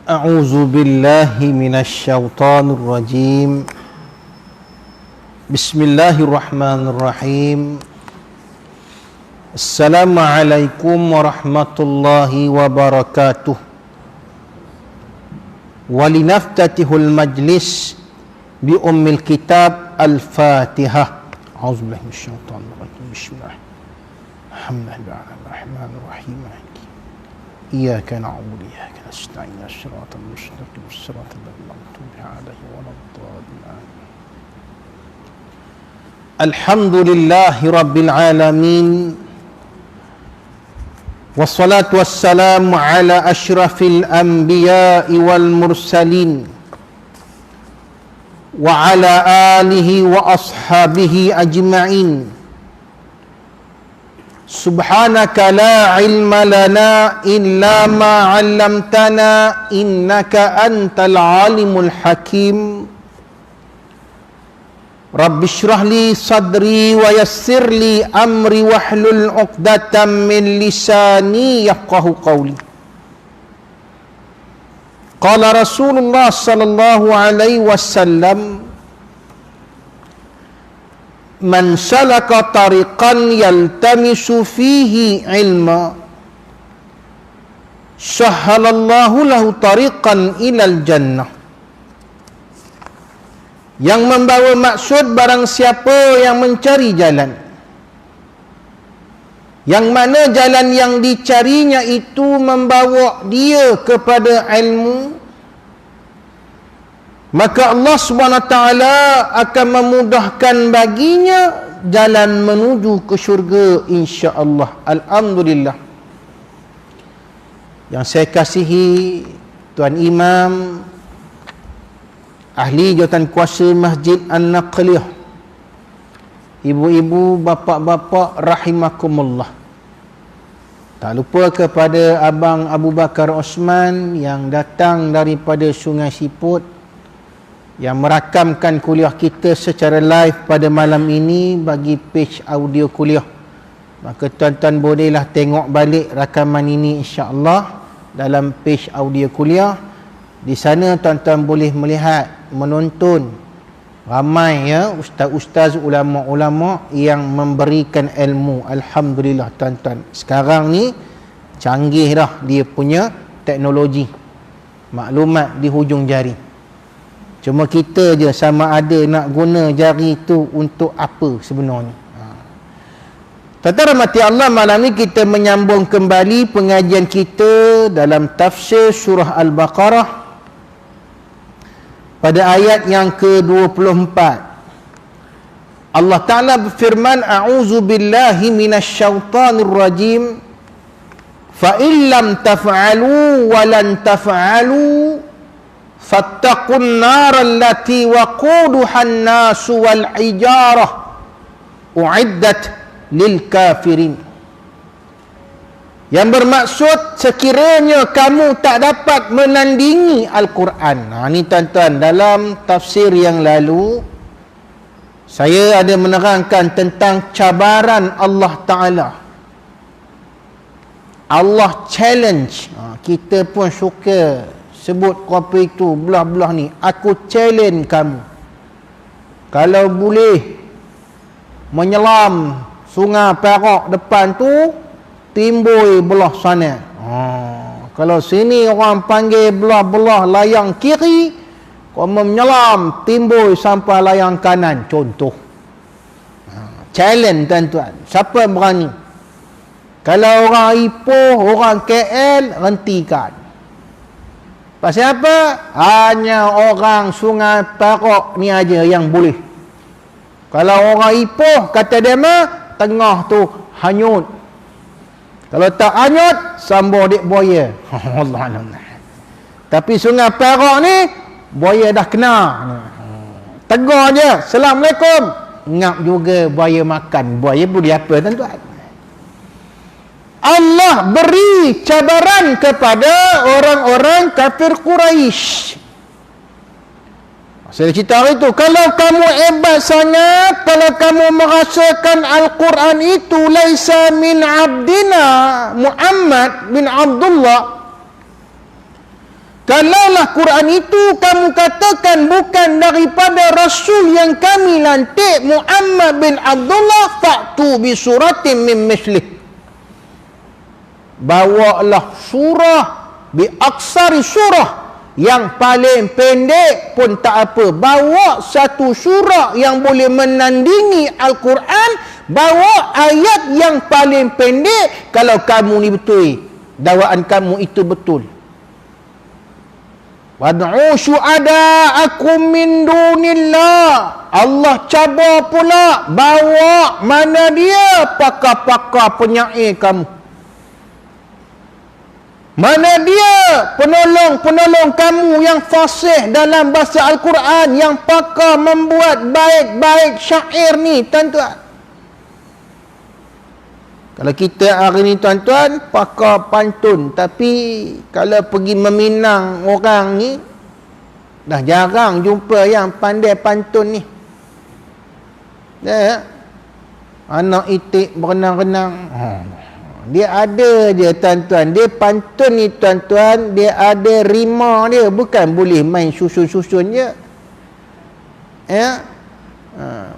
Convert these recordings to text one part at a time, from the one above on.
A'udzu billahi minasyaitonir rajim. Bismillahirrahmanirrahim. Assalamualaikum warahmatullahi wabarakatuh. Walinaftatihul majlis bi ummil kitab Al-Fatihah. A'udzu billahi minasyaitonir rajim. Bismillah. Alhamdulillahirrahmanirrahim. Iyyaka na'budu wa iyyaka nasta'in. Shiratal mustaqim, shiratal ladzina an'amta 'alaihim waladdallin. Alhamdulillahi rabbil alamin. Wassalatu wassalamu ala asyrafil anbiya'i wal mursalin wa ala alihi wa ashabihi ajma'in. Subhanaka la ilma lana illa ma 'allamtana innaka antal alimul hakim. Rabbi shrah li sadri wa yassir li amri wahlul 'uqdatam min lisani yafqahu qawli. Qala Rasulullah sallallahu alaihi wasallam, man salaka tariqan yaltamisu fihi ilma sahhalallahu lahu tariqan ilal jannah. Yang membawa maksud barang siapa yang mencari jalan, yang mana jalan yang dicarinya itu membawa dia kepada ilmu, maka Allah SWT akan memudahkan baginya jalan menuju ke syurga, insya-Allah. Alhamdulillah. Yang saya kasihi Tuan Imam, ahli jawatan kuasa Masjid An-Naqliyah, ibu-ibu, bapa-bapa rahimakumullah. Tak lupa kepada Abang Abu Bakar Osman yang datang daripada Sungai Siput, yang merakamkan kuliah kita secara live pada malam ini bagi page audio kuliah. Maka tuan-tuan bolehlah tengok balik rakaman ini, insya-Allah, dalam page audio kuliah. Di sana tuan-tuan boleh melihat, menonton ramai ustaz-ustaz, ulama-ulama yang memberikan ilmu. Alhamdulillah tuan-tuan. Sekarang ni canggih dah dia punya teknologi, maklumat di hujung jari. Cuma kita je sama ada nak guna jari tu untuk apa sebenarnya. Tuan-tuan rahmati Allah, malam ni kita menyambung kembali pengajian kita dalam tafsir surah Al-Baqarah pada ayat yang ke-24. Allah Ta'ala berfirman, a'udzu billahi minasyaitonir rajim. Fa illam taf'alu wa lan taf'alu fattaqun nar allati waquduha an-nas wal hijarah uiddat lil kafirin. Yang bermaksud, sekiranya kamu tak dapat menandingi Al-Quran. Ini tuan-tuan, dalam tafsir yang lalu saya ada menerangkan tentang cabaran Allah Ta'ala. Allah challenge. Kita pun suka sebut apa itu, belah-belah ni. Aku challenge kamu, kalau boleh menyelam Sungai Perak depan tu, timbul belah sana. Kalau sini orang panggil belah-belah layang kiri, kau menyelam timbul sampai layang kanan, contoh. Challenge tuan-tuan. Siapa berani? Kalau orang Ipoh, orang KL, hentikan. Pasal apa? Hanya orang Sungai Perak ni aja yang boleh. Kalau orang Ipoh, kata dia mah, tengah tu hanyut. Kalau tak hanyut, sambung dik buaya. Allah. Tapi Sungai Perak ni, buaya dah kena. Tegur je, Assalamualaikum. Ngap juga buaya makan. Buaya boleh apa tuan-tuan? Allah beri cabaran kepada orang-orang kafir Quraisy. Saya cerita hari itu, kalau kamu hebat sangat, kalau kamu merasakan Al-Quran itu laisa min abdina Muhammad bin Abdullah, Kalaulah Quran itu kamu katakan bukan daripada Rasul yang kami lantik, Muhammad bin Abdullah, fa'tu bi suratin min mislih. Bawalah surah bi aksari surah, yang paling pendek pun tak apa. Bawa satu surah yang boleh menandingi Al-Quran, bawa ayat yang paling pendek kalau kamu ni betul, dakwaan kamu itu betul. Wad'u syuhada'akum min dunillah. Allah cabar pula, bawa mana dia pakar-pakar penyair kamu, mana dia penolong-penolong kamu yang fasih dalam bahasa Al-Quran, yang pakar membuat bait-bait syair ni, tuan-tuan. Kalau kita hari ni, tuan-tuan, pakar pantun, tapi kalau pergi meminang orang ni, dah jarang jumpa yang pandai pantun ni. Ya, anak itik berenang-renang, dia ada je, tuan-tuan. Dia pantun ni, tuan-tuan, dia ada rima dia, bukan boleh main susun-susun je. Ya,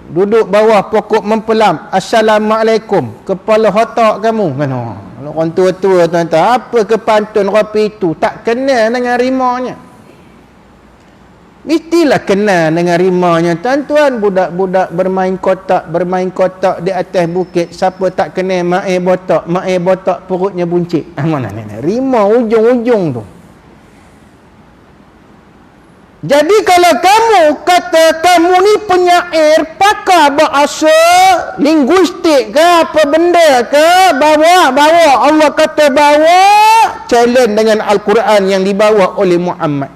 duduk bawah pokok mempelam, Assalamualaikum, kepala otak kamu kan. Orang tua-tua, tuan-tuan, apa ke pantun rapi itu tak kenal dengan rimanya. Mestilah kenal dengan rimanya, tuan-tuan. Budak-budak bermain kotak di atas bukit, siapa tak kenal mak botak perutnya buncit. Mana ni rima ujung-ujung tu. Jadi kalau kamu kata kamu ni penyair, pakar bahasa linguistik ke apa benda ke, bawa Allah kata bawa, challenge dengan Al-Quran yang dibawa oleh Muhammad.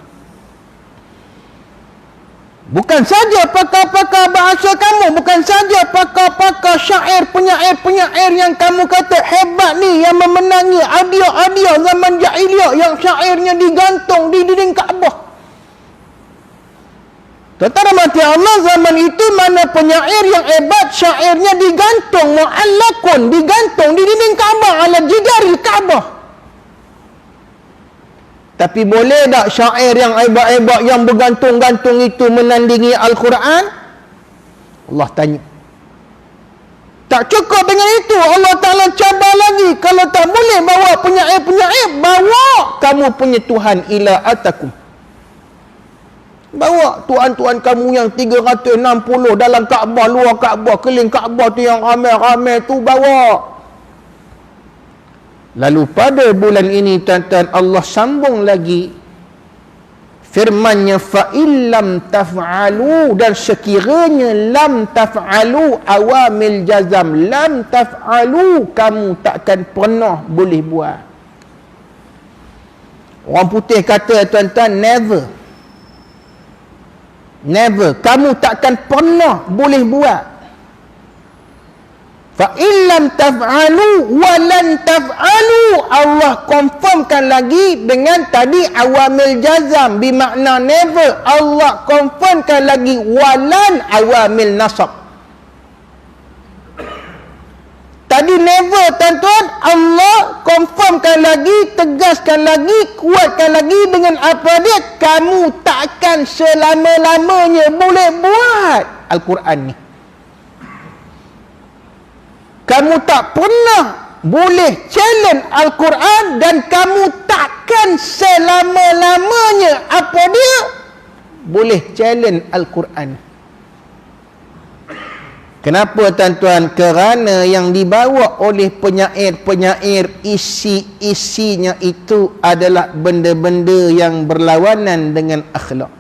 Bukan saja pakar-pakar bahasa kamu, bukan saja pakar-pakar syair, penyair-penyair yang kamu kata hebat ni, yang memenangi hadiah zaman jahiliah, yang syairnya digantung di dinding Kaabah. Tentara mati Allah, zaman itu mana penyair yang hebat, syairnya digantung, mu'allakun, digantung di dinding Kaabah, ala jidaril Kaabah. Tapi boleh tak syair yang hebat-hebat yang bergantung-gantung itu menandingi Al-Quran? Allah tanya. Tak cukup dengan itu, Allah Ta'ala cabar lagi. Kalau tak boleh bawa penyair-penyair, bawa kamu punya Tuhan ila atakum. Bawa tuan-tuan kamu yang 360 dalam Kaabah, luar Kaabah, keliling Kaabah tu yang ramai-ramai tu, bawa. Lalu pada bulan ini, tuan-tuan, Allah sambung lagi firman-Nya, fa illam taf'alu, dan sekiranya lam taf'alu, awamil jazam, lam taf'alu, kamu takkan pernah boleh buat. Orang putih kata, tuan-tuan, never, kamu takkan pernah boleh buat. Fa illam taf'alu wa lan taf'alu, Allah confirmkan lagi dengan tadi awamil jazam bermakna never, Allah confirmkan lagi walan awamil nasab. Tadi never, tuan-tuan, Allah confirmkan lagi, tegaskan lagi, kuatkan lagi dengan apa dia? Kamu takkan selama-lamanya boleh buat Al-Quran ni. Kamu tak pernah boleh challenge Al-Quran, dan kamu takkan selama-lamanya apa dia? Boleh challenge Al-Quran. Kenapa, tuan-tuan? Kerana yang dibawa oleh penyair-penyair, isi-isinya itu adalah benda-benda yang berlawanan dengan akhlak.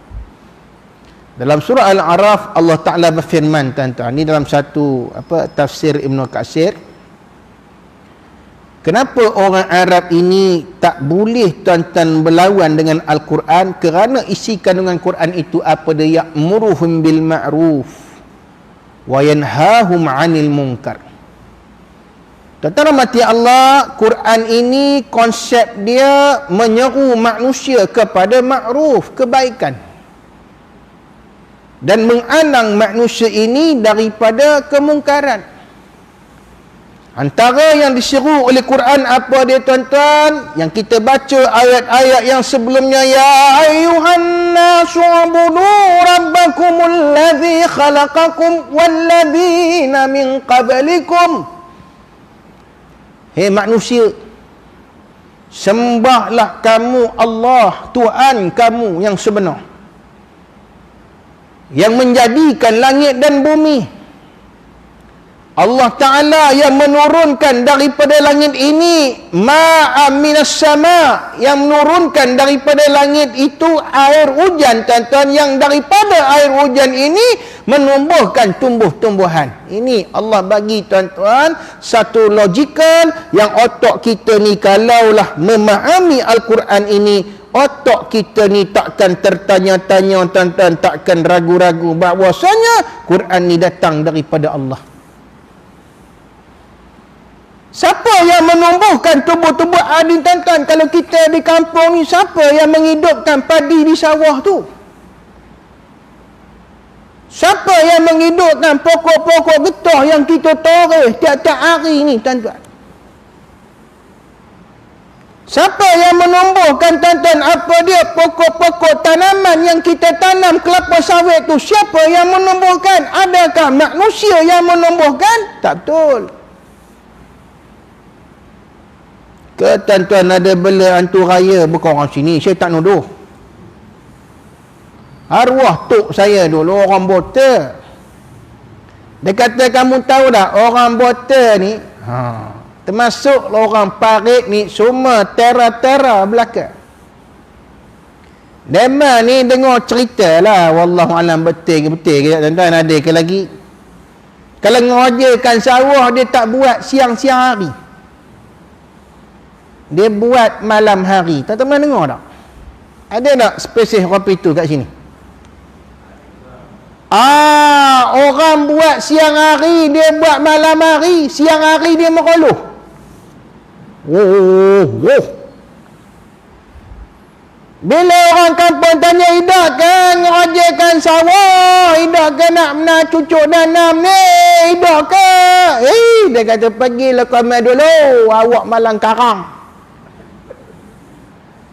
Dalam surah Al-A'raf, Allah Ta'ala berfirman, tuan-tuan, ini dalam satu tafsir Ibn Katsir. Kenapa orang Arab ini tak boleh, tuan-tuan, berlawan dengan Al-Quran? Kerana isi kandungan Quran itu apa dia? Ya'muruhum bil ma'ruf wa yanhahum 'anil munkar. Tuan-tuan rahmati Allah, Quran ini konsep dia menyeru manusia kepada ma'ruf, kebaikan, dan mengalang manusia ini daripada kemungkaran. Antara yang diseru oleh Quran apa dia tuan-tuan? Yang kita baca ayat-ayat yang sebelumnya, ya ayyuhan nasu ubudu rabbakumul ladzi khalaqakum walladzina min qablikum. Hei manusia, sembahlah kamu Allah, Tuhan kamu yang sebenar, yang menjadikan langit dan bumi. Allah Ta'ala yang menurunkan daripada langit ini ma'am minas sama, yang menurunkan daripada langit itu air hujan tuan-tuan, yang daripada air hujan ini menumbuhkan tumbuh-tumbuhan. Ini Allah bagi tuan-tuan satu logikal yang otak kita ni kalaulah memahami Al-Quran ini, otak kita ni takkan tertanya-tanya tuan-tuan, takkan ragu-ragu bahawasanya Quran ni datang daripada Allah. Siapa yang menumbuhkan tumbuh-tumbuh adin tuan-tuan? Kalau kita di kampung ni, siapa yang menghidupkan padi di sawah tu? Siapa yang menghidupkan pokok-pokok getah yang kita toreh tiap-tiap hari ni tuan-tuan? Siapa yang menumbuhkan tuan-tuan apa dia pokok-pokok tanaman yang kita tanam kelapa sawit tu? Siapa yang menumbuhkan? Adakah manusia yang menumbuhkan? Tak betul. Ke tuan-tuan ada bela hantu raya berkorang sini, saya tak nuduh. Arwah tok saya dulu orang Bota. Dia kata, kamu tahu tak orang Bota ni, termasuk orang Parit ni, semua tera-tera belaka. Dema ni dengar cerita lah, wallahualam betul ke tuan-tuan, ada ke lagi. Kalau ngerajakan sawah dia tak buat siang-siang hari, dia buat malam hari. Tak tahu pernah dengar tak? Ada tak spesies kopi tu kat sini? Orang buat siang hari, dia buat malam hari. Siang hari dia meroluh. Bila orang kampung tanya, Idak kan ngerajakan sawah, Idak kan nak cucuk nanam ni, Idak ke? Dia kata, pergilah kau ambil dulu, awak malang karang.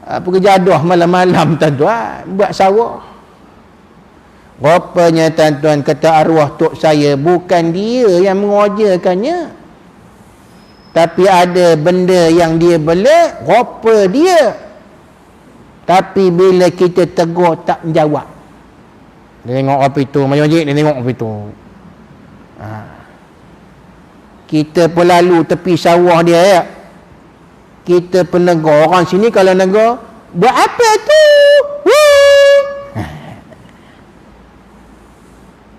Pekerjadah malam-malam tuan-tuan buat sawah. Rupanya tuan-tuan, kata arwah tok saya, bukan dia yang mengajarkannya, tapi ada benda yang dia bela, rupa dia. Tapi bila kita tegur tak menjawab. Dia tengok apa itu, majik dia tengok apa itu. Kita pun lalu tepi sawah dia ya. Kita penegur orang sini, kalau negur, buat apa tu?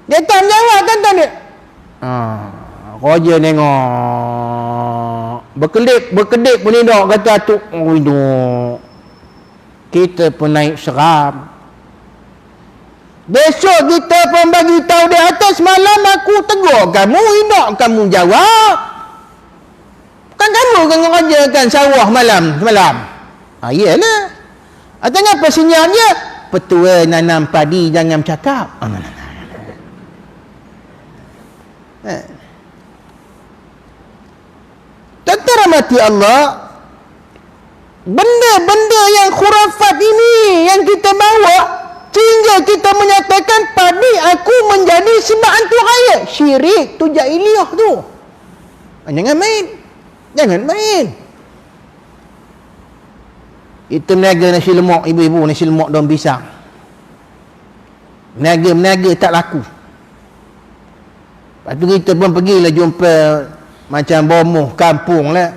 Dia tak menjawab tuan-tuan dia. Raja tengok, berkedip pun ni dok, kata atuk, kita pun naik seram. Besok kita pun bagi tahu dia, atas malam aku tegur kamu, hendak kamu jawab. Kan kamu kan mengajarkan sawah malam. Iyalah. Tengah apa sinyal dia? Petua nanam padi jangan cakap. Tuan-tuan mati Allah, benda-benda yang khurafat ini yang kita bawa sehingga kita menyatakan padi aku menjadi sembah hantu raya. Syirik tu, jahiliyah tu. Jangan main. Itu meniaga nasi lemak, ibu-ibu, nasi lemak daun pisang. Meniaga tak laku. Lepas tu kita pun pergilah jumpa macam bomoh kampung lah.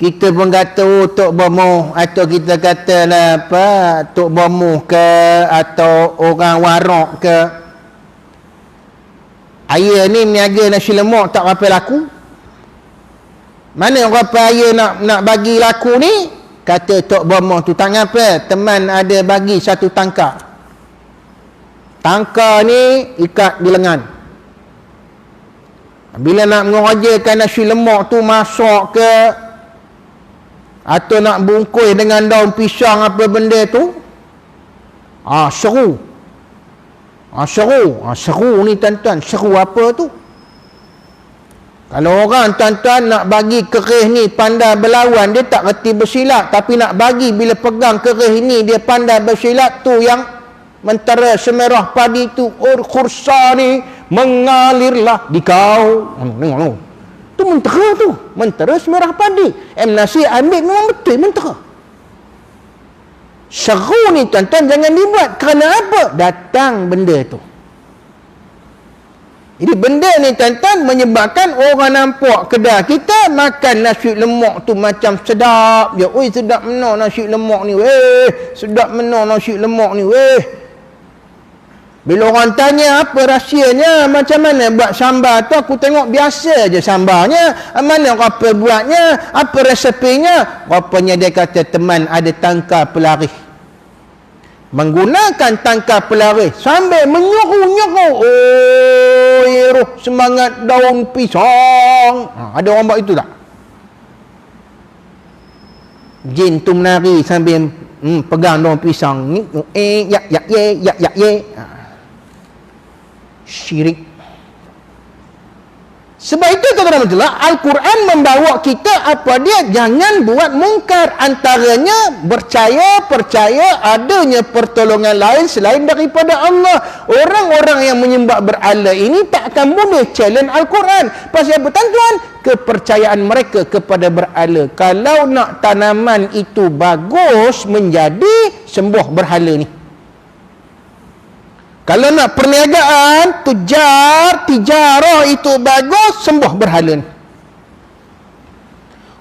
Kita pun kata, Tok Bomoh, atau kita katalah apa, Tok Bomoh ke, atau orang warak ke, ayah ni meniaga nasi lemak tak apa laku. Mana berapa ayah nak bagi laku ni? Kata Tok Bomoh tu, tak apa, teman ada bagi satu tangkar. Tangkar ni ikat di lengan. Bila nak mengajarkan nasi lemak tu masak ke, atau nak bungkus dengan daun pisang apa benda tu, seru. Seru ni tuan-tuan, seru apa tu? Kalau orang tuan-tuan nak bagi kerih ni pandai berlawan, dia tak reti bersilat, tapi nak bagi bila pegang kerih ni dia pandai bersilat, tu yang mentera semerah padi tu, khursa ni mengalirlah di kau. Tengok tu mentera tu, mentera semerah padi. Nasir ambil memang betul mentera. Seru ni tuan-tuan jangan dibuat. Kerana apa? Datang benda tu. Jadi benda ni tuan-tuan menyebabkan orang nampak kedai kita makan nasi lemak tu macam sedap je. Oi, sedap benar nasi lemak ni weh. Sedap benar nasi lemak ni weh. Bila orang tanya apa rahsianya, macam mana buat sambal tu, aku tengok biasa je sambalnya. Mana apa buatnya, apa resepinya. Rupanya dia kata, teman ada tangkar pelaris. Menggunakan tangkar pelaris sambil menyuruh-nyuruh. Oh, roh semangat daun pisang. Ada orang buat itu tak? Jin tu menari sambil pegang daun pisang ni. Syirik. Sebab itu kata Rasulullah, Al-Quran membawa kita apa dia? Jangan buat mungkar. Antaranya percaya adanya pertolongan lain selain daripada Allah. Orang-orang yang menyembah berhala ini tak akan boleh challenge Al-Quran. Pasal apa tuan-tuan? Kepercayaan mereka kepada berhala. Kalau nak tanaman itu bagus, menjadi sembuh berhala ni. Kalau nak perniagaan, tijarah itu bagus, sembuh berhala ni.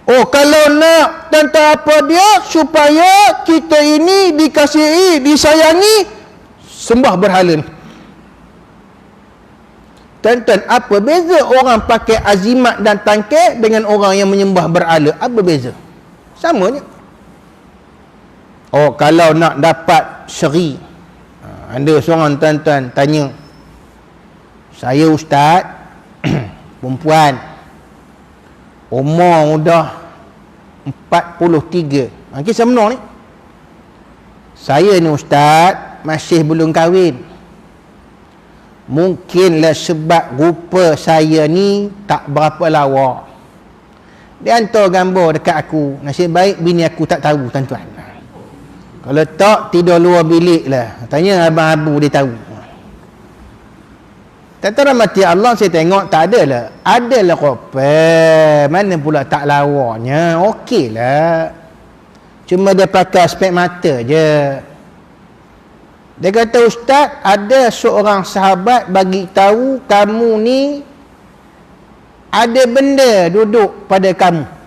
Oh, kalau nak tentang apa dia, supaya kita ini dikasihi, disayangi, sembah berhala ni. Tuan-tuan, apa beza orang pakai azimat dan tangkek dengan orang yang menyembah berhala? Apa beza? Sama je. Oh, kalau nak dapat seri, ada seorang tuan-tuan tanya, saya ustaz, perempuan, umur dah 43. Kisah benar ni. Saya ni ustaz, masih belum kahwin. Mungkinlah sebab rupa saya ni tak berapa lawa. Dia hantar gambar dekat aku. Nasib baik bini aku tak tahu tuan-tuan. Kalau tak, tidur luar bilik lah. Tanya abang-abu, dia tahu. Kata rahmati Allah, saya tengok tak ada lah. Ada lah koper. Mana pula tak lawanya. Okey lah. Cuma dia pakai spek mata je. Dia kata, ustaz, ada seorang sahabat bagi tahu kamu ni ada benda duduk pada kamu.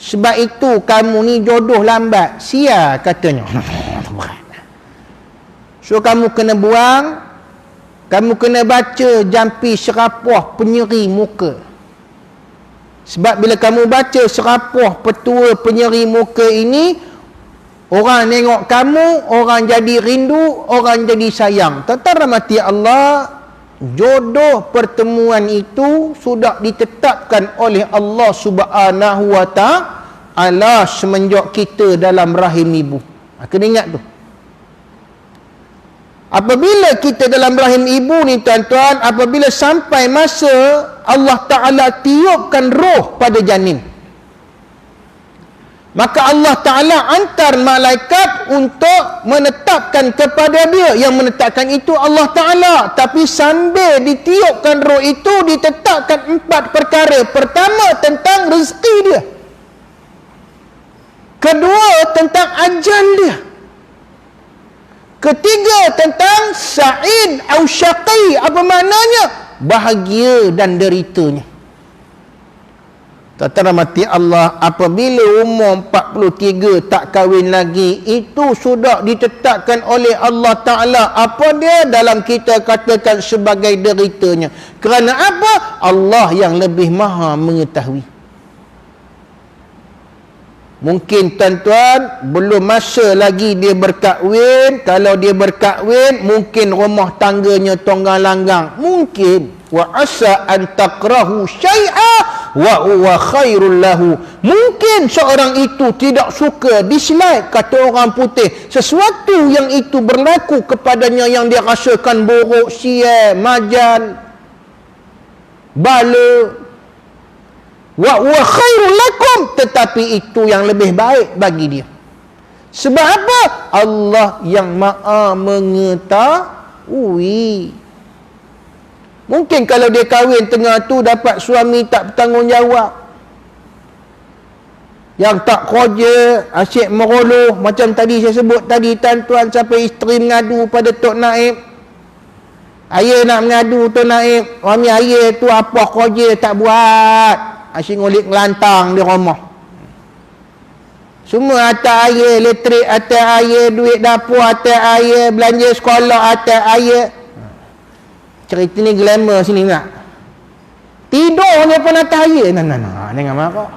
Sebab itu kamu ni jodoh lambat. Sia katanya. So kamu kena buang. Kamu kena baca jampi serapah penyeri muka. Sebab bila kamu baca serapah petua penyeri muka ini, orang tengok kamu, orang jadi rindu, orang jadi sayang. Tuan-tuan rahmati Allah, jodoh pertemuan itu sudah ditetapkan oleh Allah Subhanahu wa Ta'ala semenjak kita dalam rahim ibu. Kena ingat tu. Apabila kita dalam rahim ibu ni tuan-tuan, apabila sampai masa Allah Ta'ala tiupkan roh pada janin, maka Allah Ta'ala hantar malaikat untuk menetapkan kepada dia. Yang menetapkan itu Allah Ta'ala. Tapi sambil ditiupkan roh itu, ditetapkan 4 perkara. Pertama, tentang rezeki dia. Kedua, tentang ajal dia. Ketiga, tentang sa'id atau syaqi. Apa maknanya? Bahagia dan deritanya. Tuan-tuan rahmati Allah, apabila umur 43 tak kahwin lagi, itu sudah ditetapkan oleh Allah Ta'ala. Apa dia? Dalam kita katakan sebagai deritanya. Kerana apa? Allah yang lebih maha mengetahui. Mungkin tuan-tuan belum masa lagi dia berkahwin. Kalau dia berkahwin, mungkin rumah tangganya tonggang langgang. Mungkin. Wa asa an takrahu syai'a wa huwa khairul lahu. Mungkin seorang itu tidak suka, dislike, kata orang putih, sesuatu yang itu berlaku kepadanya yang dia rasakan buruk, sial, majal, bala. wa huwa khairul lakum, tetapi itu yang lebih baik bagi dia. Sebab apa? Allah yang Maha mengetahui. Mungkin kalau dia kahwin tengah tu dapat suami tak bertanggungjawab, yang tak kerja, asyik meroloh, macam tadi saya sebut tadi, tuan-tuan, sampai isteri mengadu pada Tok Naib. Ayah nak mengadu Tok Naib, suami ayah tu apa kerja tak buat, asyik ngulik ngelantang di rumah. Semua atas ayah, elektrik atas ayah, duit dapur atas ayah, belanja sekolah atas ayah. Cerita ni glamour sini nak. Tidur ni pun atas ayah. Nah, jangan marah.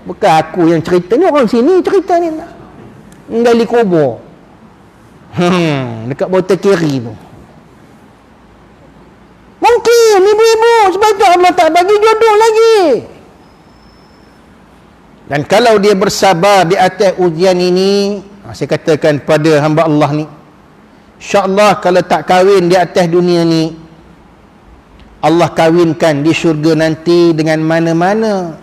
Bukan aku yang cerita ni, orang sini cerita ni nak. Menggali kubur. Dekat botol kiri tu. Mungkin ibu-ibu sebab itu Allah tak bagi jodoh lagi. Dan kalau dia bersabar di atas ujian ini, saya katakan pada hamba Allah ni, insya-Allah kalau tak kahwin di atas dunia ni, Allah kahwinkan di syurga nanti dengan mana-mana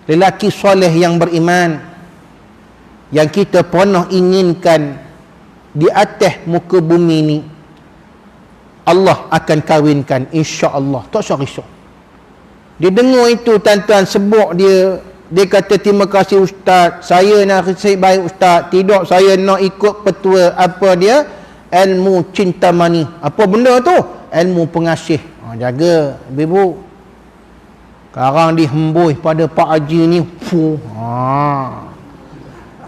lelaki soleh yang beriman yang kita pernah inginkan di atas muka bumi ni. Allah akan kahwinkan, insya-Allah. Tak usah risau. Dia dengar itu, tuan-tuan, sebut dia kata, terima kasih ustaz, saya nak nasib baik ustaz, tidak saya nak ikut petua apa dia, ilmu cinta mani. Apa benda tu? Ilmu pengasih. Jaga ibu. Sekarang dihembus pada Pak Haji ni,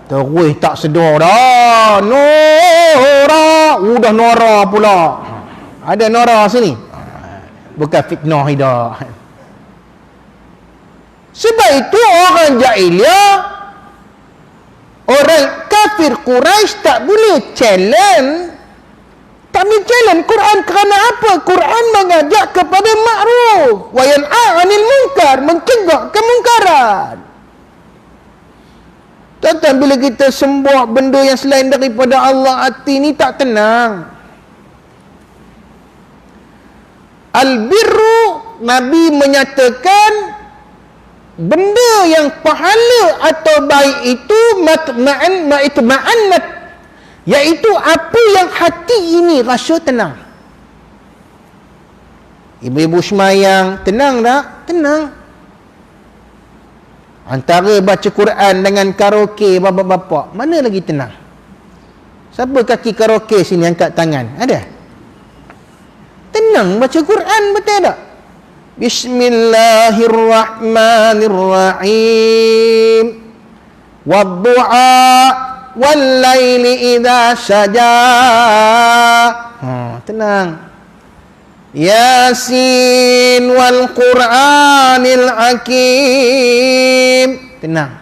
terus tak sedar dah. Nora, udah Nora pula. Ada Nora sini. Bukan fitnah dah. Sebab itu orang jahiliah, orang kafir Quraisy tak boleh challenge. Tak boleh challenge Quran kerana apa? Quran mengajak kepada ma'ruf wa yanha 'anil munkar, mencegah kemungkaran. Tuan-tuan, bila kita sembah benda yang selain daripada Allah, hati ni tak tenang. Al-birru, Nabi menyatakan benda yang pahala atau baik itu ma'itma'annat, iaitu apa yang hati ini rasa tenang. Ibu-ibu semayang, tenang tak? Tenang. Antara baca Quran dengan karaoke bapa-bapa, mana lagi tenang? Siapa kaki karaoke sini angkat tangan? Ada? Tenang baca Quran, betul tak? Bismillahirrahmanirrahim. Waddu'a wallaili idza saja. Tenang. Yasin wal Qur'anil Hakim. Tenang.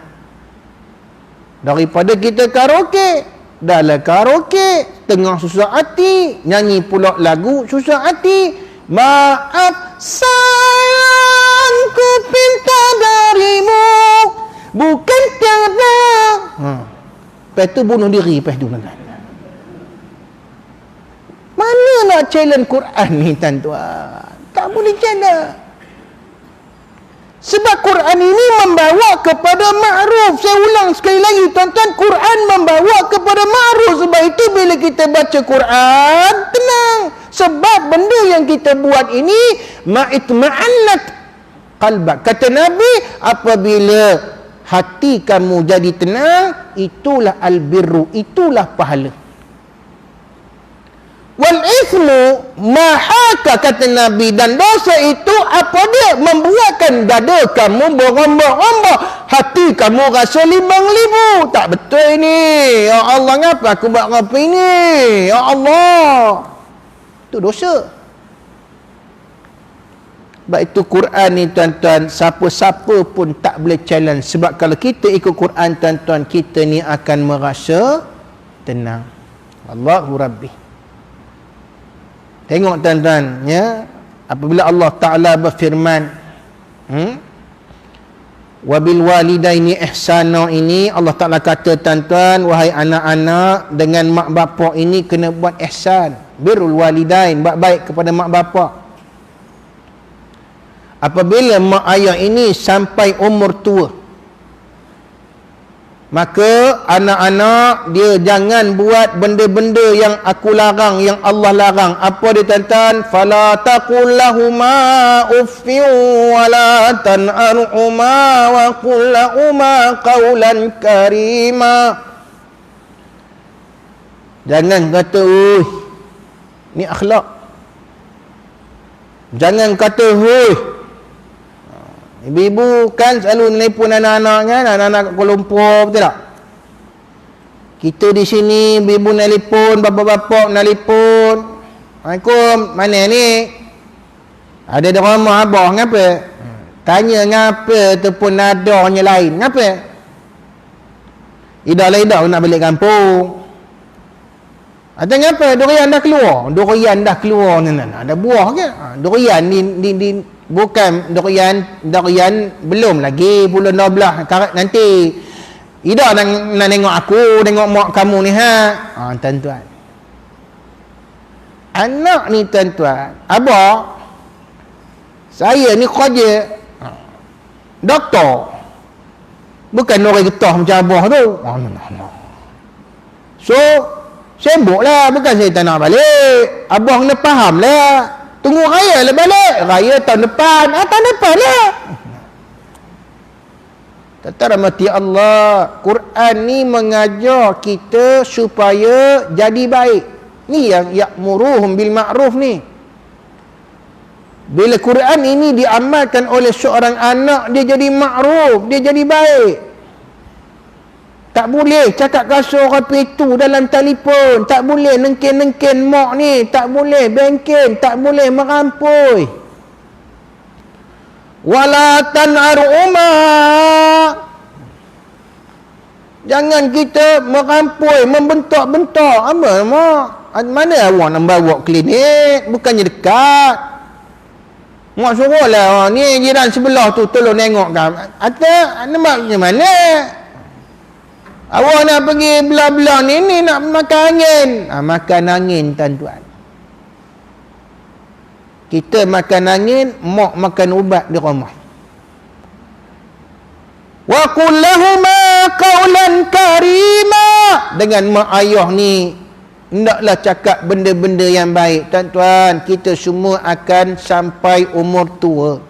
Daripada kita karaoke, dalam karaoke tengah susah hati, nyanyi pula lagu susah hati. Maaf sayangku pinta darimu, bukan tiada. Lepas tu bunuh diri, lepas tu mana nak challenge Quran ni, tuan-tuan? Tak boleh challenge. Sebab Quran ini membawa kepada ma'ruf. Saya ulang sekali lagi, tuan-tuan, Quran membawa kepada ma'ruf. Sebab itu bila kita baca Quran, tenang. Sebab benda yang kita buat ini ma'itma'annat qalbak. Kata Nabi, apabila hati kamu jadi tenang, itulah albirru, itulah pahala. Wal ithmu mahaka, kata Nabi, dan dosa itu apa dia? Membuatkan dada kamu berombak-ombak, hati kamu rasa limbang-libu. Tak betul ini. Ya Allah, ngapa aku buat apa ini? Ya Allah, itu dosa. Sebab itu Quran ni, tuan-tuan, siapa-siapa pun tak boleh challenge. Sebab kalau kita ikut Quran, tuan-tuan, kita ni akan merasa tenang. Allahu Rabbi. Tengok, tuan-tuan, ya, apabila Allah Ta'ala berfirman, wabil walidaini ihsana, ini Allah Ta'ala kata, tuan-tuan, wahai anak-anak, dengan mak bapak ini kena buat ihsan, birrul walidain, buat baik kepada mak bapak. apabila mak ayah ini sampai umur tua, maka anak-anak dia jangan buat benda-benda yang aku larang, yang Allah larang. Apa dia tuan-tuan? Fala taqul lahuma uffin wa la tanharhuma wa qul lahuma qawlan karima. Jangan kata, "Oi." Ni akhlak. Jangan kata, "Hoi." Ibu-ibu kan selalu nelpon anak-anak kan, anak-anak kat Kuala Lumpur, betul tak? Kita di sini, ibu-ibu nelpon, bapa-bapa nelpon. Assalamualaikum, mana ni? Ada di rumah abah, ngapa? Tanya ngapa tu pun nadanya lain, ngapa? Idah lah idah nak balik kampung. Ada ngapa? Durian dah keluar. Durian dah keluar ni, ada buah ke? Durian di bukan durian belum lagi bulan 12 karat nanti. Ida nak tengok aku, tengok mak kamu ni tuan-tuan. Anak ni tuan-tuan, abah saya ni kerja doktor. Bukan orang getah macam abah tu. So sibuklah, bukan saya tak nak balik. Abah kena faham lah. Tunggu raya lah balik. Raya tahun depan. Tahun depan lah. Tentara mati Allah. Quran ni mengajar kita supaya jadi baik. Ni yang ya'muruhum bil ma'ruf ni. Bila Quran ini diamalkan oleh seorang anak, dia jadi ma'ruf, dia jadi baik. Tak boleh cakap kasar orang petu dalam telefon. Tak boleh nengken-nengken mak ni. Tak boleh bengken. Tak boleh merampui. Wala tan'ar'uma. Jangan kita merampui, membentak-bentak. Apa mak? Mana awak nak bawa klinik? Bukannya dekat. Mak suruh lah. Ni jiran sebelah tu tolong tengok kan. Atau macam mana? Awak nak pergi belah-belah ni nak makan angin. Makan angin tuan-tuan. Kita makan angin, mak makan ubat di rumah. Wa qul lahuma qawlan karima. Dengan mak ayah ni hendaklah cakap benda-benda yang baik. Tuan-tuan, kita semua akan sampai umur tua.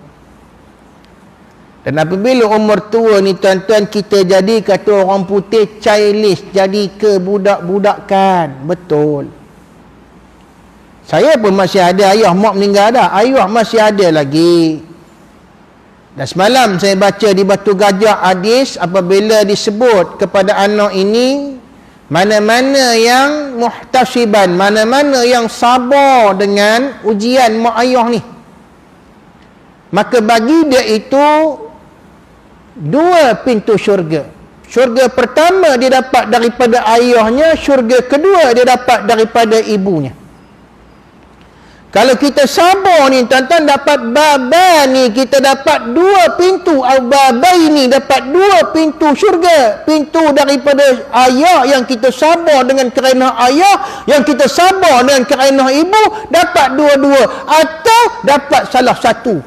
Dan apabila umur tua ni tuan-tuan, kita jadi kata orang putih childish, jadi kebudak-budakan. Betul. Saya pun masih ada, ayah mak meninggal dah. Ayah masih ada lagi. Dan semalam saya baca di Batu Gajah hadis apabila disebut kepada anak ini, mana-mana yang muhtasiban, mana-mana yang sabar dengan ujian mak ayah ni, maka bagi dia itu 2 pintu syurga. Syurga pertama dia dapat daripada ayahnya, syurga kedua dia dapat daripada ibunya. Kalau kita sabar ni tuan-tuan, dapat baba ni, kita dapat 2 pintu. Baba ini dapat 2 pintu syurga. Pintu daripada ayah yang kita sabar dengan kerana ayah, yang kita sabar dengan kerana ibu, dapat dua-dua atau dapat salah satu.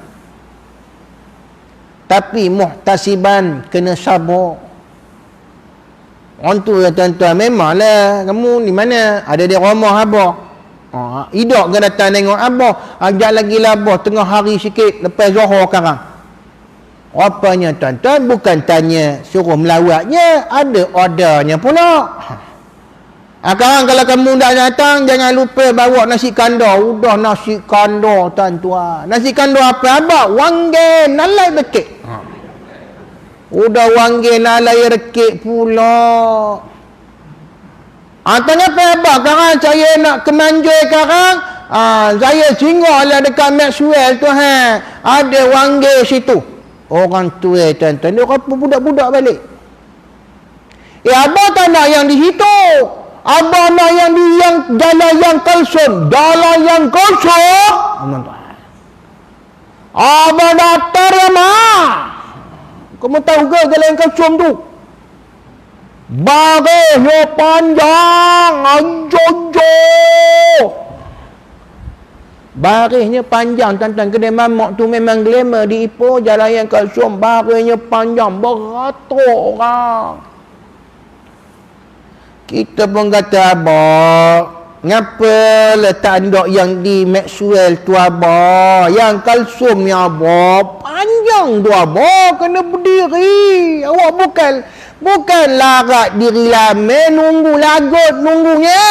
Tapi muhtasiban, kena sabar. Orang tu ya tuan-tuan, memanglah kamu di mana? Ada di rumah abah. Idak ke datang tengok abah. Ajak lagi lah abah tengah hari sikit lepas Zohor sekarang. Apanya tuan-tuan? Bukan tanya suruh melawatnya, ada ordernya pula. Sekarang kalau kamu dah datang, jangan lupa bawa nasi kandar. Udah nasi kandar tuan-tuan. Nasi kandar apa abah? Wanggil nalai bekik. Udah wanggil nalai rekik pula. Tanya apa abah? Sekarang saya nak kemanjui sekarang. Saya singgah lah dekat Maxwell tu. Ada wanggil situ. Orang tua tuan-tuan, dia apa budak-budak balik. Abah tak nak yang di situ. Abah nak yang di yang jalan yang kosong. Jalan yang kosong. Abah datang ya mak. Kamu tahu ke jalan yang kosong tu? Barisnya panjang. Anjojo. Barisnya panjang, tuan-tuan. Kedai mamak tu memang glamour di Ipoh, jalan yang kalsium, barisnya panjang, beratur orang. Kita pun kata, abang, ngapa letak dok yang di Maxwell tu, abang? Yang kalsium ni, abang, panjang tu, abang, kena berdiri. Awak bukan larat diri lama, nunggu lagut, nunggunya.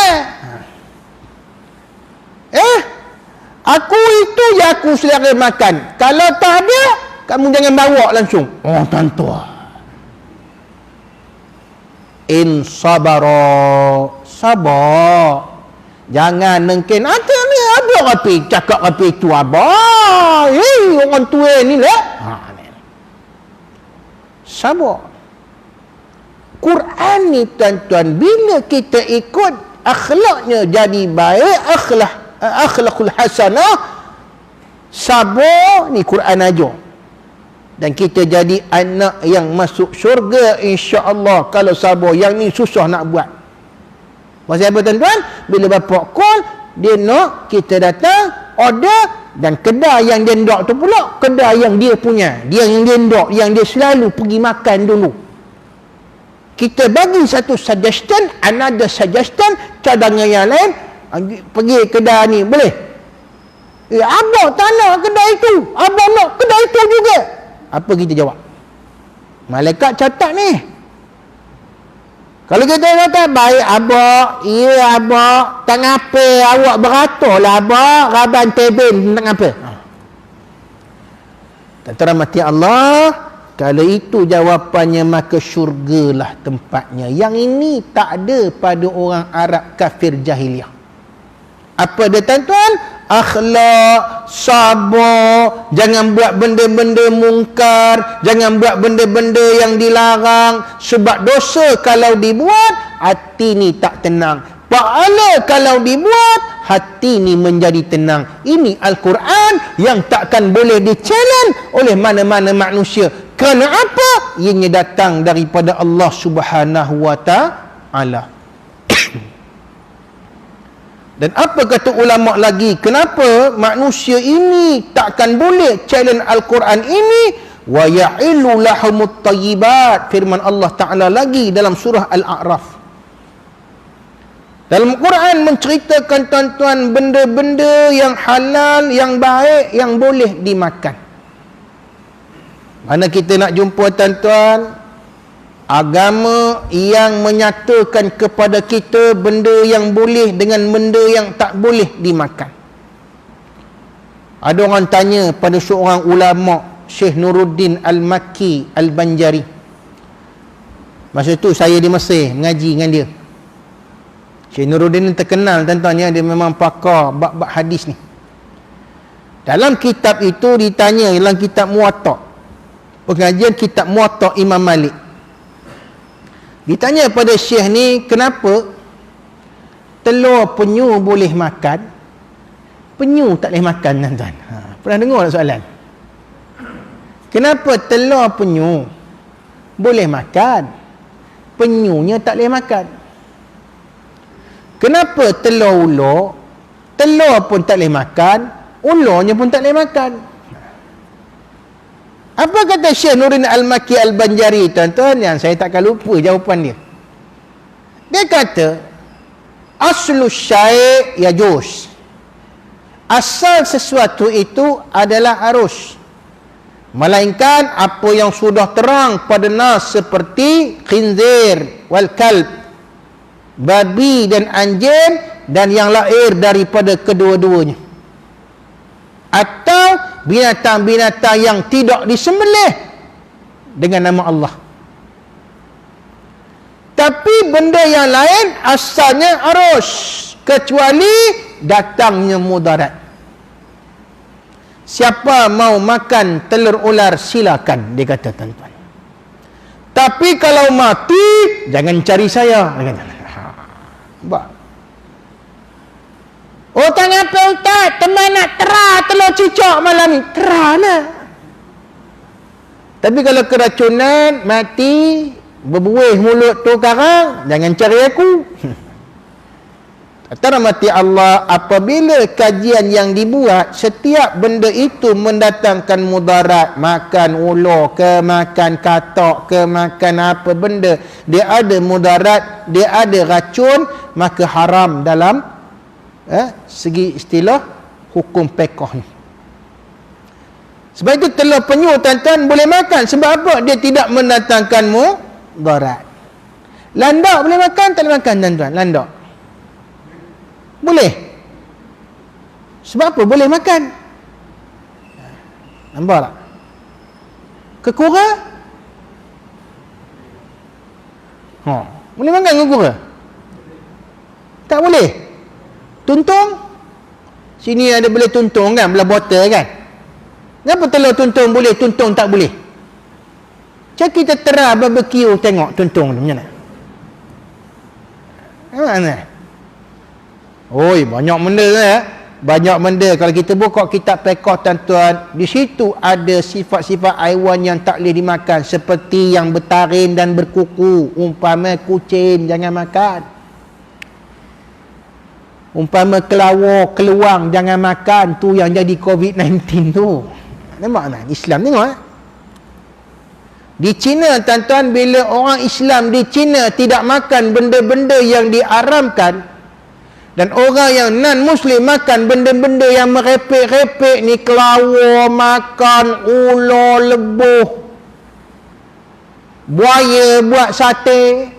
Aku itu je aku selera makan. Kalau tak ada, kamu jangan bawa langsung. Oh, tuan-tuan. In sabara. Sabar. Jangan nengkin. Ada ni, ada rapi. Cakap rapi tu, abang. Orang tua ni lah. Sabar. Quran ni, tuan-tuan, bila kita ikut, akhlaknya jadi baik, akhlakul hasanah, sabar ni Quran ajar. Dan kita jadi anak yang masuk syurga insya-Allah kalau sabar. Yang ni susah nak buat. Pasal apa, tuan-tuan? Bila bapak call, dia nak kita datang, order, dan kedai yang dia ndak tu pula kedai yang dia punya. Dia yang dia ndak, yang dia selalu pergi makan dulu. Kita bagi satu suggestion, another suggestion, cadangan yang lain, pergi kedai ni, boleh? Abang tak nak kedai tu, abang nak kedai tu juga. Apa kita jawab? Malaikat catat ni. Kalau kita kata, baik abang, iya abang, tak ngapa awak beratur lah abang, raban tebin, tak ngapa. Tak terahmati Allah, kalau itu jawapannya, maka syurgalah tempatnya. Yang ini tak ada pada orang Arab kafir jahiliah. Apa dia, tuan-tuan? Akhlak, sabar, jangan buat benda-benda mungkar, jangan buat benda-benda yang dilarang. Sebab dosa kalau dibuat, hati ni tak tenang. Pahala kalau dibuat, hati ni menjadi tenang. Ini Al-Quran yang takkan boleh di-challenge oleh mana-mana manusia. Kerana apa? Ianya datang daripada Allah Subhanahu wa Ta'ala. Dan apa kata ulama lagi? Kenapa manusia ini takkan boleh challenge Al-Quran ini? Wa ya'illu lahumut tayyibat. Firman Allah Ta'ala lagi dalam surah Al-A'raf. Dalam Quran menceritakan, tuan-tuan, benda-benda yang halal, yang baik, yang boleh dimakan. Mana kita nak jumpa, tuan-tuan, agama yang menyatakan kepada kita benda yang boleh dengan benda yang tak boleh dimakan. Ada orang tanya pada seorang ulama, Syekh Nuruddin Al-Makki Al-Banjari. Masa tu saya di Mesir mengaji dengan dia. Syekh Nuruddin ni terkenal, tuan-tuan, ya, dia memang pakar bab-bab hadis ni. Dalam kitab itu ditanya, dalam kitab Muwatta, pengajian kitab Muwatta Imam Malik, ditanya pada Syekh ni, kenapa telur penyu boleh makan, penyu tak boleh makan, tuan-tuan? Pernah dengar tak soalan? Kenapa telur penyu boleh makan, penyunya tak boleh makan? Kenapa telur ular, telur pun tak boleh makan, ularnya pun tak boleh makan? Apa kata Syekh Nuruddin Al-Makki Al-Banjari, tuan-tuan, yang saya takkan lupa jawapan dia. Dia kata, aslu syai' yajuz. Asal sesuatu itu adalah arus. Melainkan apa yang sudah terang pada nas seperti khinzir wal kalb, babi dan anjing, dan yang lahir daripada kedua-duanya. Atau binatang-binatang yang tidak disembelih dengan nama Allah. Tapi benda yang lain asalnya arus, kecuali datangnya mudarat. Siapa mau makan telur ular, silakan, dia kata, tuan-tuan. Tapi kalau mati, jangan cari saya, dia kata. Oh, tak apa, Ustaz, teman nak terah telur cicak malam ni. Terah lah. Tapi kalau keracunan, mati, berbuih mulut tu karang, jangan cari aku. Rahmati Allah, apabila kajian yang dibuat, setiap benda itu mendatangkan mudarat, makan ular ke, makan katak ke, makan apa benda, dia ada mudarat, dia ada racun, maka haram dalam segi istilah hukum fiqh ni. Sebab itu telur penyu tuan-tuan boleh makan. Sebab apa? Dia tidak mendatangkan mudarat. Landak boleh makan, tak boleh makan tuan-tuan? Landak boleh. Sebab apa? Boleh makan. Nampak tak? Kekura? Boleh makan kekura? Tak boleh. Tuntung? Sini ada boleh tuntung kan? Belah botol kan? Kenapa telur tuntung boleh, tuntung tak boleh? Macam kita terah barbecue tengok tuntung tu macam mana? Mana? Oi, banyak benda ya. Banyak benda. Kalau kita buka kitab fiqh tuan-tuan, di situ ada sifat-sifat haiwan yang tak boleh dimakan, seperti yang bertaring dan berkuku. Umpama kucing jangan makan. Umpama kelawar, keluang jangan makan. Tu yang jadi COVID-19 tu. Nampak tak? Islam tengok Di China tuan-tuan, bila orang Islam di China tidak makan benda-benda yang diharamkan, dan orang yang non-Muslim makan benda-benda yang merepek-repek ni, kelawar, makan ular, lebuh, buaya buat sate.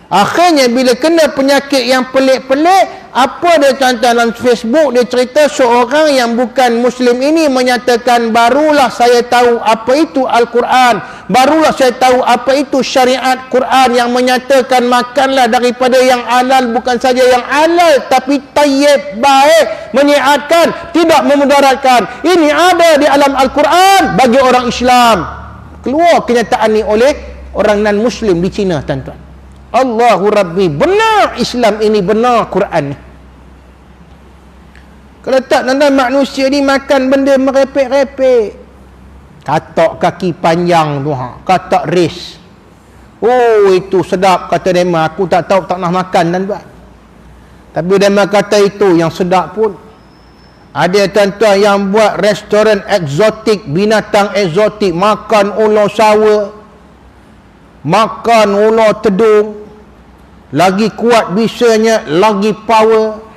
Akhirnya bila kena penyakit yang pelik-pelik, apa dia tuan-tuan dalam Facebook, dia cerita seorang yang bukan Muslim ini menyatakan, barulah saya tahu apa itu Al-Quran, barulah saya tahu apa itu syariat Quran yang menyatakan makanlah daripada yang halal, bukan saja yang halal tapi tayyib, baik, menyihatkan, tidak memudaratkan. Ini ada di alam Al-Quran bagi orang Islam. Keluar kenyataan ini oleh orang non-Muslim di China tuan-tuan. Allahu Rabbi, benar Islam ini, benar Quran ni. Kalau tak tuan-tuan, manusia ni makan benda merepek-repek. Katak kaki panjang tu, katak res. Oh, itu sedap kata Dema. Aku tak tahu, tak nak makan tuan-tuan. Tapi Dema kata itu yang sedap pun. Ada tuan-tuan yang buat restoran eksotik, binatang eksotik, makan ular sawa, makan ular tedung, lagi kuat bisanya, lagi power.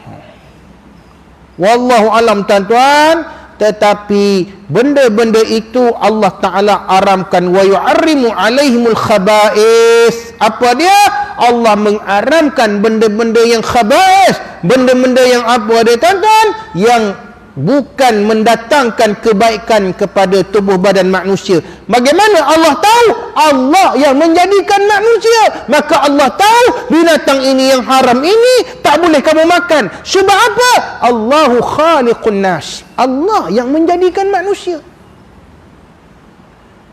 Wallahu alam tuan-tuan. Tetapi benda-benda itu Allah Ta'ala haramkan. Wa yu'arrimu alaihimul khaba'is. Apa dia? Allah mengharamkan benda-benda yang khaba'is. Benda-benda yang apa dia tuan-tuan? Yang bukan mendatangkan kebaikan kepada tubuh badan manusia. Bagaimana Allah tahu? Allah yang menjadikan manusia. Maka Allah tahu binatang ini yang haram ini tak boleh kamu makan. Sebab apa? Allahu khaliqun nas. Allah yang menjadikan manusia.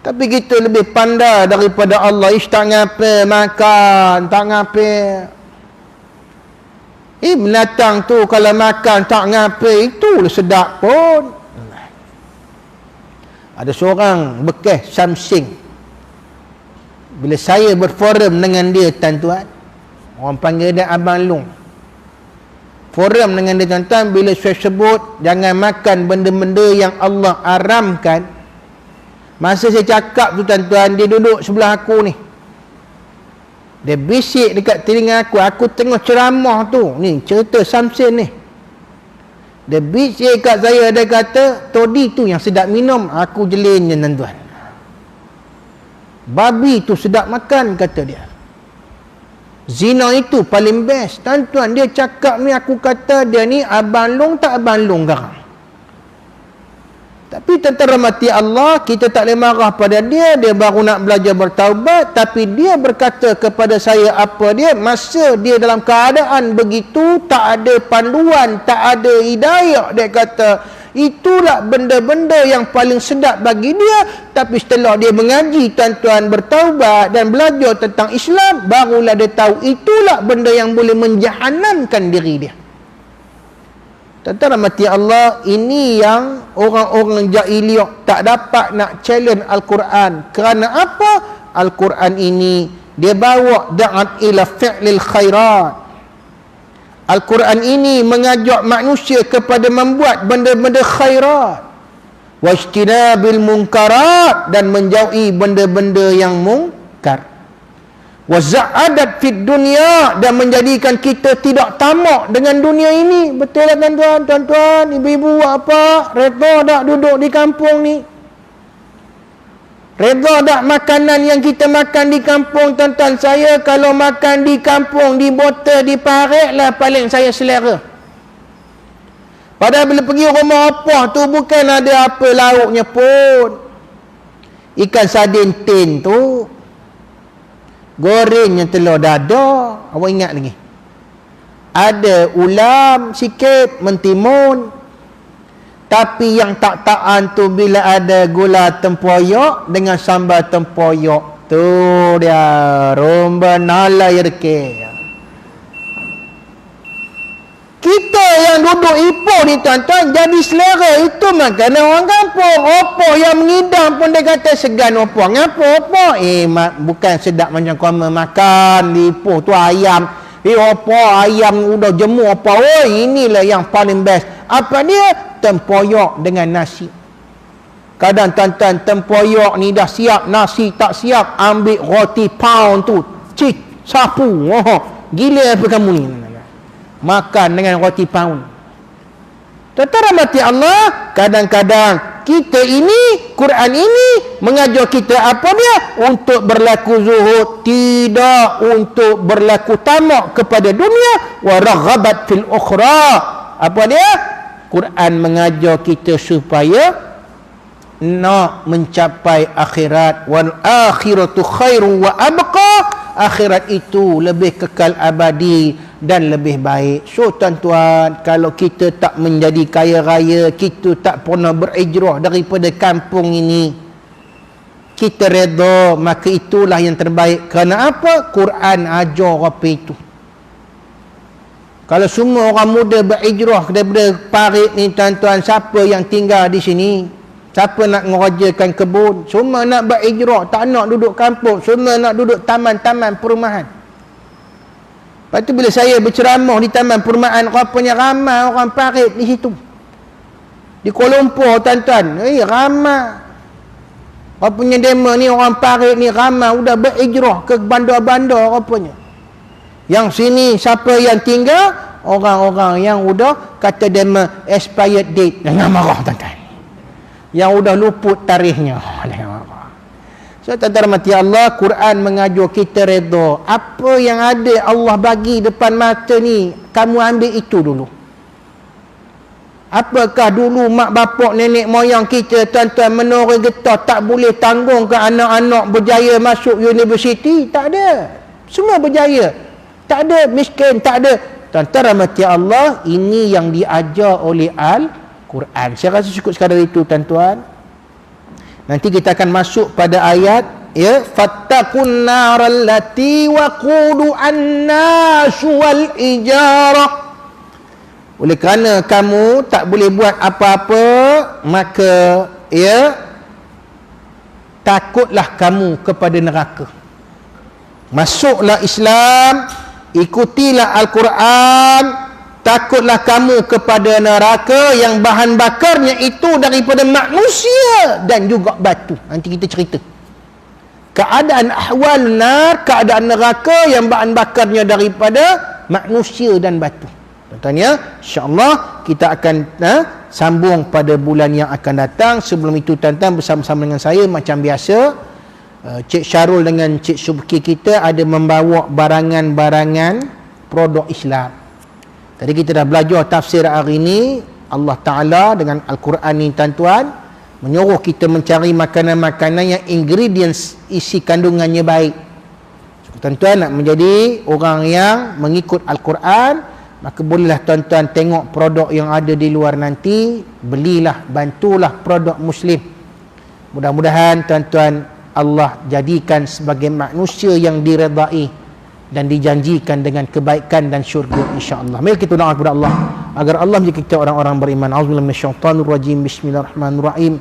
Tapi kita lebih pandai daripada Allah. Tak ngapa makan, tak ngapa. Binatang tu kalau makan tak ngapa, itu sedap pun. Ada seorang bekas Samsing, bila saya berforum dengan dia tuan-tuan, orang panggil dia Abang Long, forum dengan dia tuan-tuan, bila saya sebut jangan makan benda-benda yang Allah haramkan, masa saya cakap tu tuan-tuan, dia duduk sebelah aku ni. Dia bisik dekat telinga aku tengah ceramah tu, ni cerita Samson ni. Dia bisik kat saya, dia kata, todi tu yang sedap minum, aku jelin je tuan-tuan. Babi tu sedap makan, kata dia. Zina itu paling best. Tuan-tuan, dia cakap ni, aku kata dia ni Abang Long tak Abang Long garang. Tapi tentera mati Allah, kita tak boleh marah pada dia. Dia baru nak belajar bertaubat. Tapi dia berkata kepada saya apa dia, masa dia dalam keadaan begitu, tak ada panduan, tak ada hidayah, dia kata itulah benda-benda yang paling sedap bagi dia. Tapi setelah dia mengaji tuan-tuan, bertaubat dan belajar tentang Islam, barulah dia tahu itulah benda yang boleh menjahanamkan diri dia. Tentara mati Allah, ini yang orang-orang jahiliyah tak dapat nak challenge Al-Quran. Kerana apa? Al-Quran ini dia bawa da'at ila fi'lil khairat. Al-Quran ini mengajak manusia kepada membuat benda-benda khairat, wajtinabil munkarat, dan menjauhi benda-benda yang mungkar, waza'adat fid dunya, dan menjadikan kita tidak tamak dengan dunia ini. Betul tak tuan-tuan? Tuan-tuan, ibu-ibu apa? Redha tak duduk di kampung ni? Redha tak makanan yang kita makan di kampung, tuan-tuan? Saya kalau makan di kampung, di botol, di parit lah paling saya selera. Padahal bila pergi rumah opah tu bukan ada apa lauknya pun. Ikan sardin tin tu, gorengnya telur dada. Awak ingat lagi? Ada ulam sikit, mentimun. Tapi yang tak tahan tu bila ada gula tempoyak dengan sambal tempoyak. Tu dia romba nalai reke. Kita yang duduk Ipoh ni tuan-tuan jadi selera itu makanan orang kampung. Opah yang mengidam pun dia kata segan opah. Ngapa opah? Bukan sedap macam kau makan di Ipoh tu ayam. Opah ayam udah jemur opah. Oh, inilah yang paling best. Apa dia? Tempoyak dengan nasi. Kadang tuan-tuan tempoyak ni dah siap, nasi tak siap, ambil roti pound tu, cik, sapu. Oh, gila apa kamu ni? Makan dengan roti pound. Tuan-tuan rahmati Allah, kadang-kadang kita ini, Quran ini mengajar kita apa dia? Untuk berlaku zuhud, tidak untuk berlaku tamak kepada dunia, wa raghabat fil ukhra. Apa dia? Quran mengajar kita supaya nak mencapai akhirat. Wal akhiratu khairu wa abqa. Akhirat itu lebih kekal abadi dan lebih baik. So tuan-tuan, kalau kita tak menjadi kaya raya, kita tak pernah berhijrah daripada kampung ini, kita redha, maka itulah yang terbaik. Kerana apa? Quran ajar apa itu. Kalau semua orang muda berhijrah daripada parit ni tuan-tuan, siapa yang tinggal di sini? Siapa nak mengerjakan kebun? Semua nak berhijrah, tak nak duduk kampung, semua nak duduk taman-taman perumahan. Lepas tu bila saya berceramah di taman perumahan, rupanya ramai orang parit di situ. Di Kuala Lumpur tuan-tuan, ramai. Rupanya demo ni orang parit ni ramai, udah berhijrah ke bandar-bandar rupanya. Yang sini siapa yang tinggal? Orang-orang yang udah kata demo expired date. Jangan marah tuan-tuan. Yang udah luput tarikhnya. Jangan marah. So tuan-tuan rahmati Allah, Quran mengajar kita redha. Apa yang ada Allah bagi depan mata ni, kamu ambil itu dulu. Apakah dulu mak bapak nenek moyang kita tuan-tuan menora getah tak boleh tanggung ke anak-anak berjaya masuk universiti? Tak ada. Semua berjaya. Tak ada miskin, tak ada. Tuan-tuan rahmati Allah, ini yang diajar oleh Al-Quran. Saya rasa cukup sekadar itu tuan-tuan. Nanti kita akan masuk pada ayat, ya, fattaqun naral lati waqudu an-nas wal ijarah. Oleh kerana kamu tak boleh buat apa-apa, maka ya, takutlah kamu kepada neraka. Masuklah Islam, ikutilah Al-Quran, takutlah kamu kepada neraka yang bahan bakarnya itu daripada manusia dan juga batu. Nanti kita cerita keadaan ahwal nar, keadaan neraka yang bahan bakarnya daripada manusia dan batu. Tuan-tuan, insya-Allah kita akan sambung pada bulan yang akan datang. Sebelum itu tuan-tuan, bersama-sama dengan saya macam biasa, Cik Syarul dengan Cik Subki kita ada membawa barangan-barangan produk Islam. Tadi kita dah belajar tafsir hari ini. Allah Ta'ala dengan Al-Quran ni tuan-tuan menyuruh kita mencari makanan-makanan yang ingredients isi kandungannya baik. So, tuan-tuan nak menjadi orang yang mengikut Al-Quran, maka bolehlah tuan-tuan tengok produk yang ada di luar nanti, belilah, bantulah produk Muslim. Mudah-mudahan tuan-tuan Allah jadikan sebagai manusia yang diredai dan dijanjikan dengan kebaikan dan syurga insya-Allah. Mari kita doa kepada Allah agar Allah menjadikan kita orang-orang beriman. Auzubillahi minasyaitanir rajim. Bismillahirrahmanirrahim.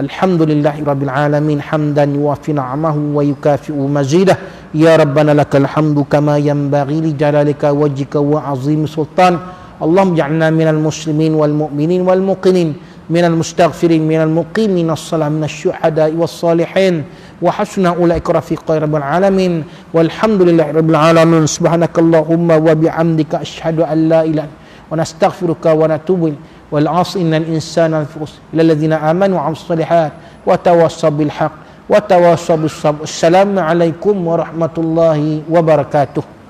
Alhamdulillahirabbil alamin hamdan yuwafi ni'amahu wa yukafi'u mazidah. ya rabbana lakal hamdu kama yanbaghi li jalalika wajhika wa azim sultan. Allahumma ja'alna minal muslimin wal mu'minin wal muqinin, minal mustaghfirin, minal muqimin as-salah, minasy syuhada'i was salihin, wa hasuna ulaika rafiqa ya rabbal alamin. Walhamdulillahi rabbil alamin. Subhanakallahumma wa bihamdika asyhadu an la ilaha wa nastaghfiruka wa natubu ilaik. Wal 'asri innal insana lafi khusr illa alladziina aamanu wa 'amilus shalihat wa tawassaw bil haqq wa tawassaw bis sabr. Assalamu alaikum warahmatullahi wabarakatuh.